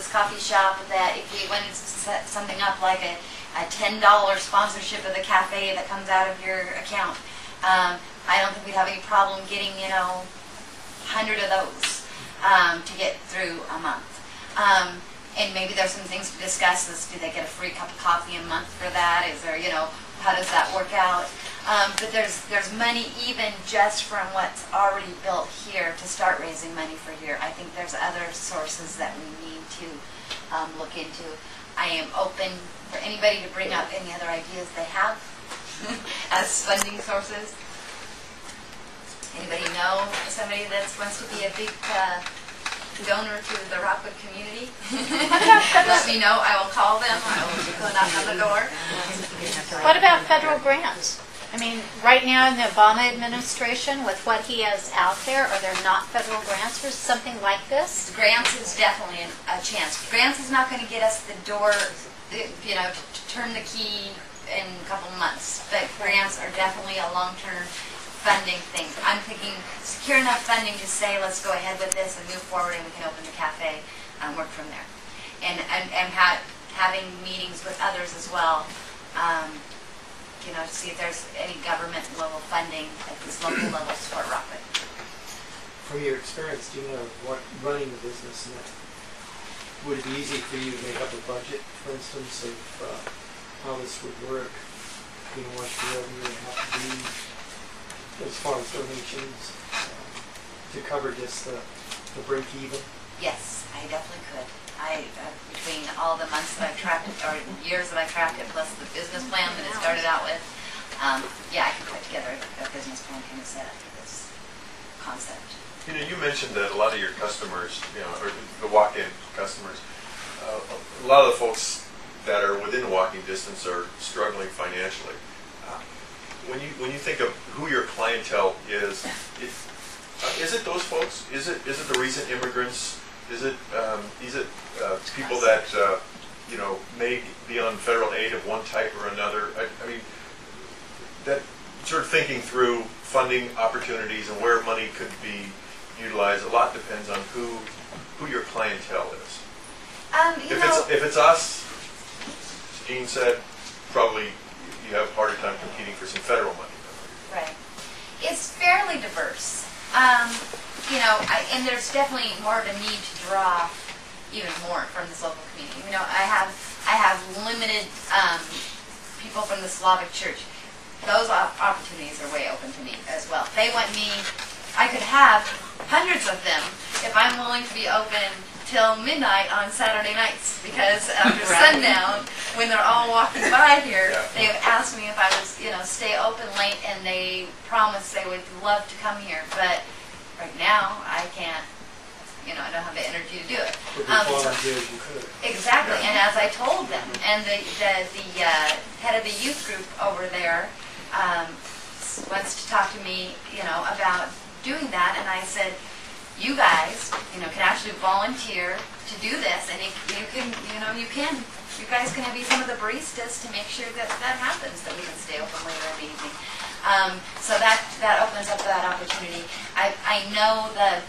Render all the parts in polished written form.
this coffee shop that if we wanted to set something up like a $10 sponsorship of the cafe that comes out of your account, I don't think we'd have any problem getting, 100 of those to get through a month. And maybe there's some things to discuss. Do they get a free cup of coffee a month for that? Is there, how does that work out? But there's money even just from what's already built here to start raising money for here. I think there's other sources that we need to look into. I am open for anybody to bring up any other ideas they have as funding sources. Anybody know somebody that wants to be a big donor to the Rockwood community? Let me know. I will call them. I will go knock on the door. What about federal grants? I mean, right now in the Obama administration, with what he has out there, are there not federal grants for something like this? Grants is definitely a chance. Grants is not going to get us the door, to turn the key in a couple months. But grants are definitely a long-term funding thing. I'm thinking secure enough funding to say, let's go ahead with this and move forward, and we can open the cafe and work from there. And having meetings with others as well, to see if there's any government level funding at these local levels for Rockwood. From your experience, do you know what running a business, would it be easy for you to make up a budget, for instance, of how this would work? What your revenue would have to be as far as donations to cover just the break even? Yes, I definitely could. Between all the months that I've tracked it, or years that I've tracked it, plus the business plan that it started out with, I can put together a business plan kind of set up for this concept. You mentioned that a lot of your customers, or the walk-in customers, a lot of the folks that are within walking distance are struggling financially. When you think of who your clientele is it those folks? Is it the recent immigrants? Is it people that may be on federal aid of one type or another? I mean, that sort of thinking through funding opportunities and where money could be utilized. A lot depends on who your clientele is. If it's us, as Jean said, probably you have a harder time competing for some federal money. Right. It's fairly diverse. And there's definitely more of a need to draw even more from this local community. I have limited people from the Slavic Church. Those opportunities are way open to me as well. If they want me, I could have hundreds of them if I'm willing to be open till midnight on Saturday nights, because after sundown, when they're all walking by here, they've asked me if I was, stay open late, and they promised they would love to come here. But right now, I can't. I don't have the energy to do it. Exactly, and as I told them, and the head of the youth group over there wants to talk to me, about doing that, and I said, you guys, can actually volunteer to do this, and you guys can be some of the baristas to make sure that happens, that we can stay open later in the evening. So that opens up that opportunity. I know the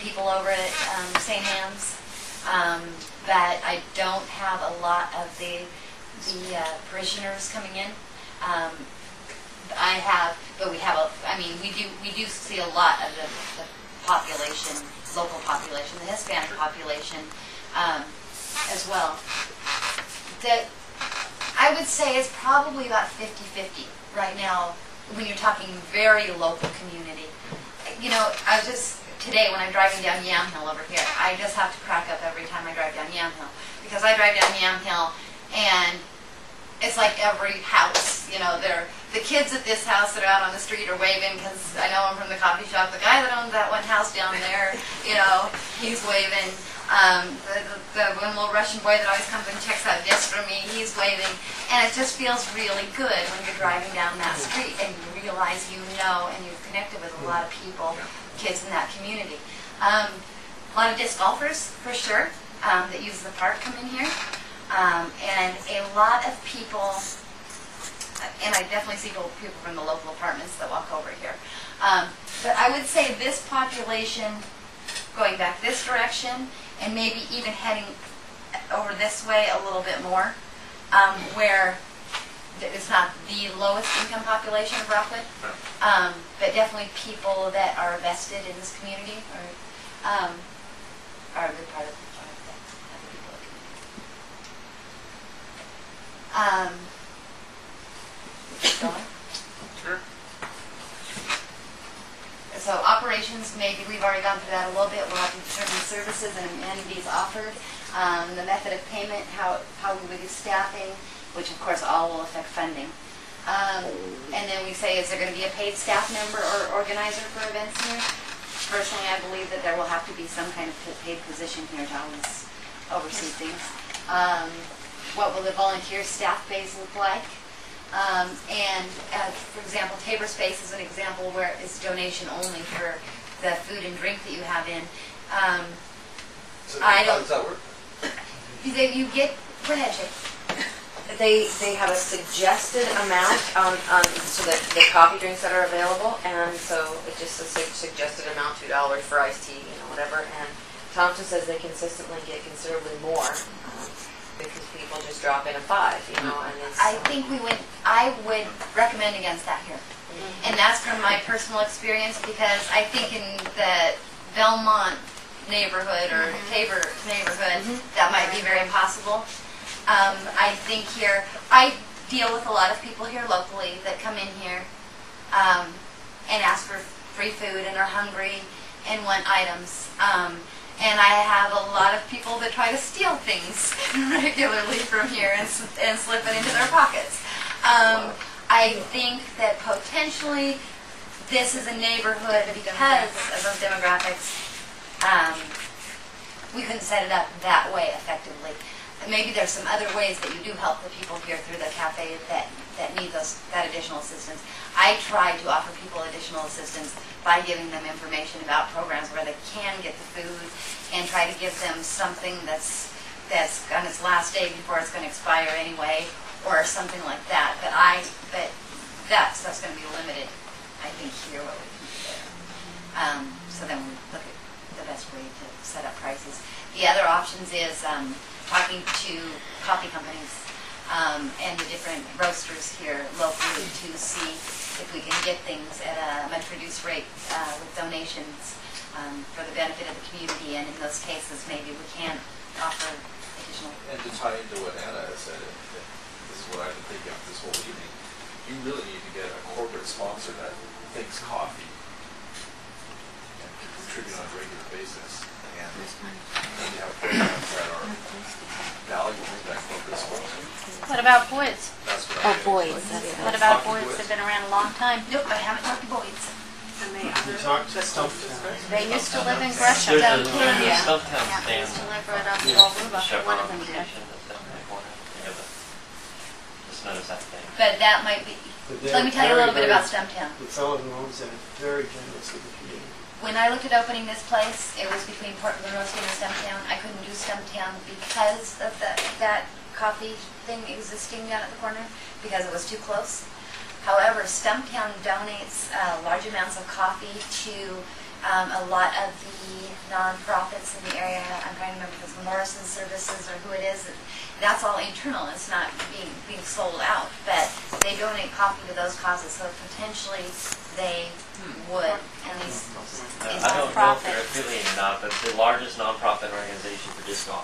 people over at St. Anne's, that I don't have a lot of the parishioners coming in. But we do see a lot of the population, local population, the Hispanic population as well. That I would say is probably about 50-50 right now when you're talking very local community. I was just, today when I'm driving down Yamhill over here, I just have to crack up every time I drive down Yamhill, because I drive down Yamhill and it's like every house, the kids at this house that are out on the street are waving because I know them from the coffee shop. The guy that owns that one house down there, he's waving. The one little Russian boy that always comes and checks out gifts for me, he's waving. And it just feels really good when you're driving down that street and you realize and you've connected with a lot of people, kids in that community. A lot of disc golfers, for sure, that use the park come in here. And a lot of people, and I definitely see people from the local apartments that walk over here. But I would say this population going back this direction and maybe even heading over this way a little bit more, where it's not the lowest income population of Rockwood, but definitely people that are vested in this community are a good part of the people of the community. Keep going. Sure. So operations, maybe we've already gone through that a little bit. We'll have to determine services and amenities offered, the method of payment, how we would do staffing, which of course all will affect funding. And then we say, is there going to be a paid staff member or organizer for events here? Personally, I believe that there will have to be some kind of paid position here to always oversee things. What will the volunteer staff base look like? And for example, Tabor Space is an example where it's donation only for the food and drink that you have in. So how does that work? You get, go ahead, Jake. They have a suggested amount so that the coffee drinks that are available, and so it just a suggested amount, $2 for iced tea, whatever. And Thompson says they consistently get considerably more because people just drop in a $5, and it's. I think I would recommend against that here. And that's from my personal experience, because I think in the Belmont neighborhood or Tabor neighborhood, that might be very possible. I think here, I deal with a lot of people here locally that come in here and ask for free food and are hungry and want items. And I have a lot of people that try to steal things regularly from here and slip it into their pockets. I think that potentially this is a neighborhood, because of those demographics, we couldn't set it up that way effectively. Maybe there's some other ways that you do help the people here through the cafe that need that additional assistance. I try to offer people additional assistance by giving them information about programs where they can get the food, and try to give them something that's on its last day before it's going to expire anyway, or something like that. But that's going to be limited, I think, here what we can do there. So then we look at the best way to set up prices. The other options is talking to coffee companies and the different roasters here locally to see if we can get things at a much reduced rate with donations for the benefit of the community. And in those cases, maybe we can offer additional. And to tie into what Anna has said, this is what I've been thinking of this whole evening, you really need to get a corporate sponsor that thinks coffee and can contribute on a regular basis. And you have programs that are valuable to that corporate sponsor. What about Boyd's? That's what I Boyd's. What about Boyd's? They've been around a long time. Nope, I haven't talked to Boyd's. You talked to Stumptown. They used to live in Gresham. There's a Yeah. Stumptown Yeah, they stand. used to live right off Yeah. Walluva. One of them did. Just noticed that thing. But that might be. But they're Let me tell you a little bit very, about Stumptown. The fellow who owns that is very generous with the community. When I looked at opening this place, it was between Portland Roasting and Stumptown. I couldn't do Stumptown because of that coffee thing existing down at the corner, because it was too close. However, Stumptown donates large amounts of coffee to a lot of the nonprofits in the area. I'm trying to remember if it's Morrison Services or who it is. That's all internal. It's not being sold out, but they donate coffee to those causes. So potentially they would, and these I don't know if they're affiliated or not, but the largest nonprofit organization for disc golf